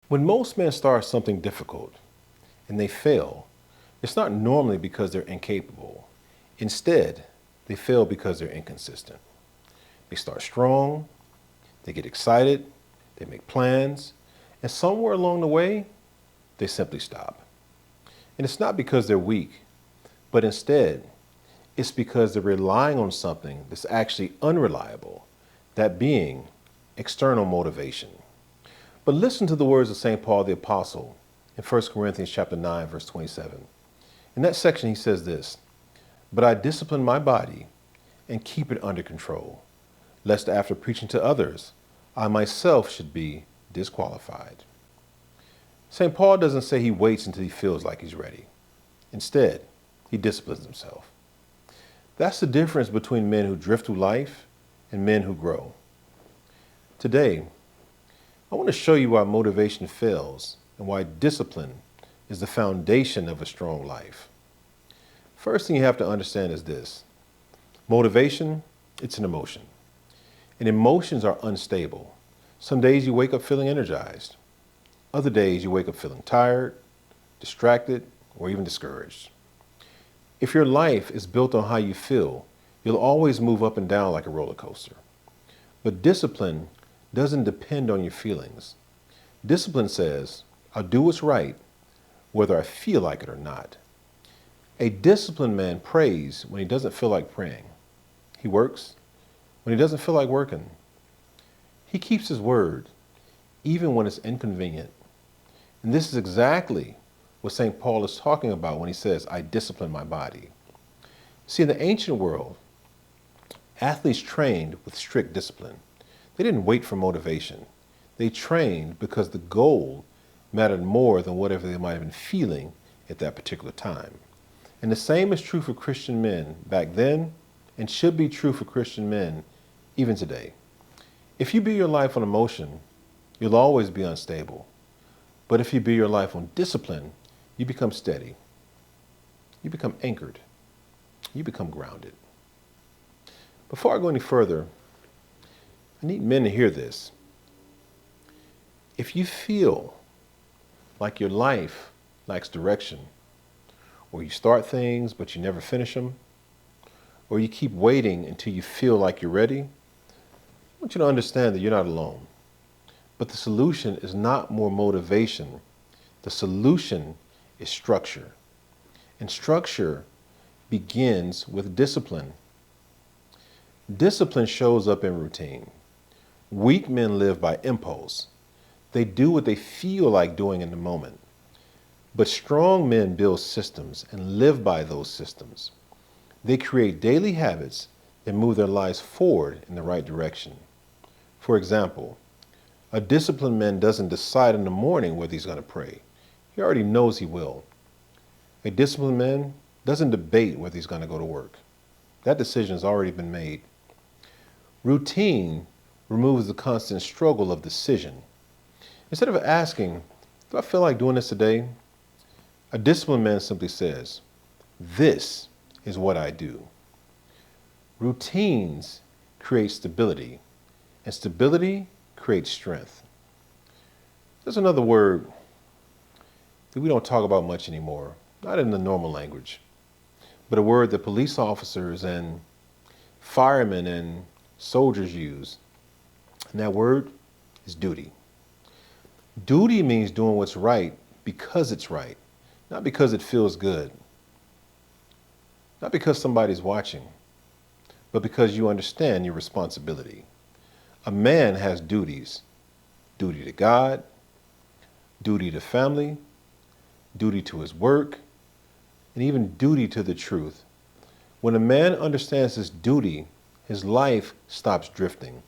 When most men start something difficult and they fail, it's not normally because they're incapable. Instead, they fail because they're inconsistent. They start strong, they get excited, they make plans, and somewhere along the way, they simply stop. And it's not because they're weak, but instead, it's because they're relying on something that's actually unreliable, that being external motivation. But listen to the words of St. Paul the Apostle in 1 Corinthians chapter 9, verse 27. In that section, he says this, "But I discipline my body and keep it under control, lest after preaching to others, I myself should be disqualified." St. Paul doesn't say he waits until he feels like he's ready. Instead, he disciplines himself. That's the difference between men who drift through life and men who grow. Today, I want to show you why motivation fails and why discipline is the foundation of a strong life. First thing you have to understand is this. Motivation, it's an emotion. And emotions are unstable. Some days you wake up feeling energized. Other days you wake up feeling tired, distracted, or even discouraged. If your life is built on how you feel, you'll always move up and down like a roller coaster. But discipline doesn't depend on your feelings. Discipline says, I'll do what's right, whether I feel like it or not. A disciplined man prays when he doesn't feel like praying. He works when he doesn't feel like working. He keeps his word, even when it's inconvenient. And this is exactly what St. Paul is talking about when he says, I discipline my body. See, in the ancient world, athletes trained with strict discipline. They didn't wait for motivation. They trained because the goal mattered more than whatever they might have been feeling at that particular time. And the same is true for Christian men back then and should be true for Christian men even today. If you build your life on emotion, you'll always be unstable. But if you build your life on discipline, you become steady. You become anchored. You become grounded. Before I go any further, I need men to hear this. If you feel like your life lacks direction, or you start things but you never finish them, or you keep waiting until you feel like you're ready, I want you to understand that you're not alone. But the solution is not more motivation. The solution is structure. And structure begins with discipline. Discipline shows up in routine. Weak men live by impulse. They do what they feel like doing in the moment. But strong men build systems and live by those systems. They create daily habits that move their lives forward in the right direction. For example, a disciplined man doesn't decide in the morning whether he's going to pray. He already knows he will. A disciplined man doesn't debate whether he's going to go to work. That decision has already been made. Routine removes the constant struggle of decision. Instead of asking, do I feel like doing this today? A disciplined man simply says, this is what I do. Routines create stability, and stability creates strength. There's another word that we don't talk about much anymore, not in the normal language, but a word that police officers and firemen and soldiers use. And that word is duty. Duty means doing what's right because it's right, not because it feels good, not because somebody's watching, but because you understand your responsibility. A man has duties, duty to God, duty to family, duty to his work, and even duty to the truth. When a man understands his duty, his life stops drifting.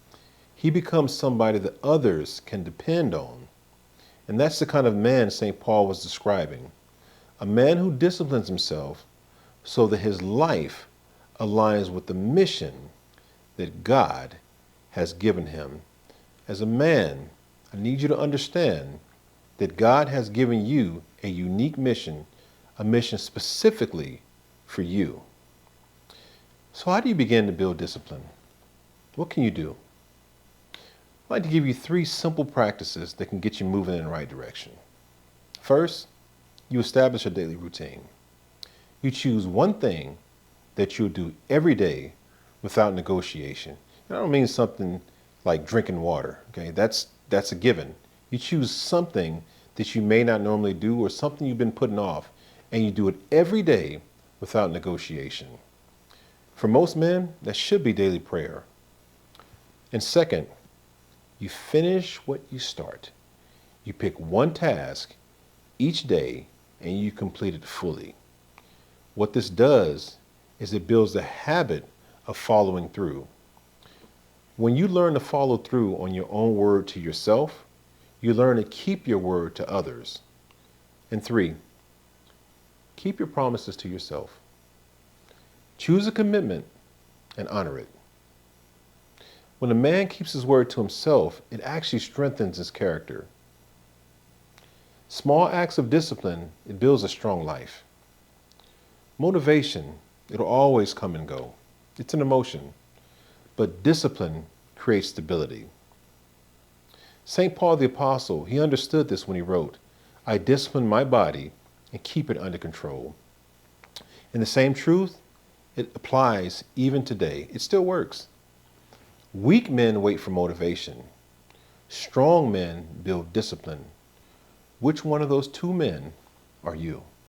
He becomes somebody that others can depend on. And that's the kind of man St. Paul was describing. A man who disciplines himself so that his life aligns with the mission that God has given him. As a man, I need you to understand that God has given you a unique mission, a mission specifically for you. So how do you begin to build discipline? What can you do? I'd like to give you 3 simple practices that can get you moving in the right direction. First, you establish a daily routine. You choose one thing that you'll do every day without negotiation. And I don't mean something like drinking water, okay? That's a given. You choose something that you may not normally do or something you've been putting off, and you do it every day without negotiation. For most men, that should be daily prayer. And second, you finish what you start. You pick one task each day and you complete it fully. What this does is it builds the habit of following through. When you learn to follow through on your own word to yourself, you learn to keep your word to others. And 3, keep your promises to yourself. Choose a commitment and honor it. When a man keeps his word to himself, it actually strengthens his character. Small acts of discipline, it builds a strong life. Motivation, it'll always come and go. It's an emotion. But discipline creates stability. St. Paul the Apostle, he understood this when he wrote, "I discipline my body and keep it under control." And the same truth, it applies even today. It still works. Weak men wait for motivation. Strong men build discipline. Which one of those 2 men are you?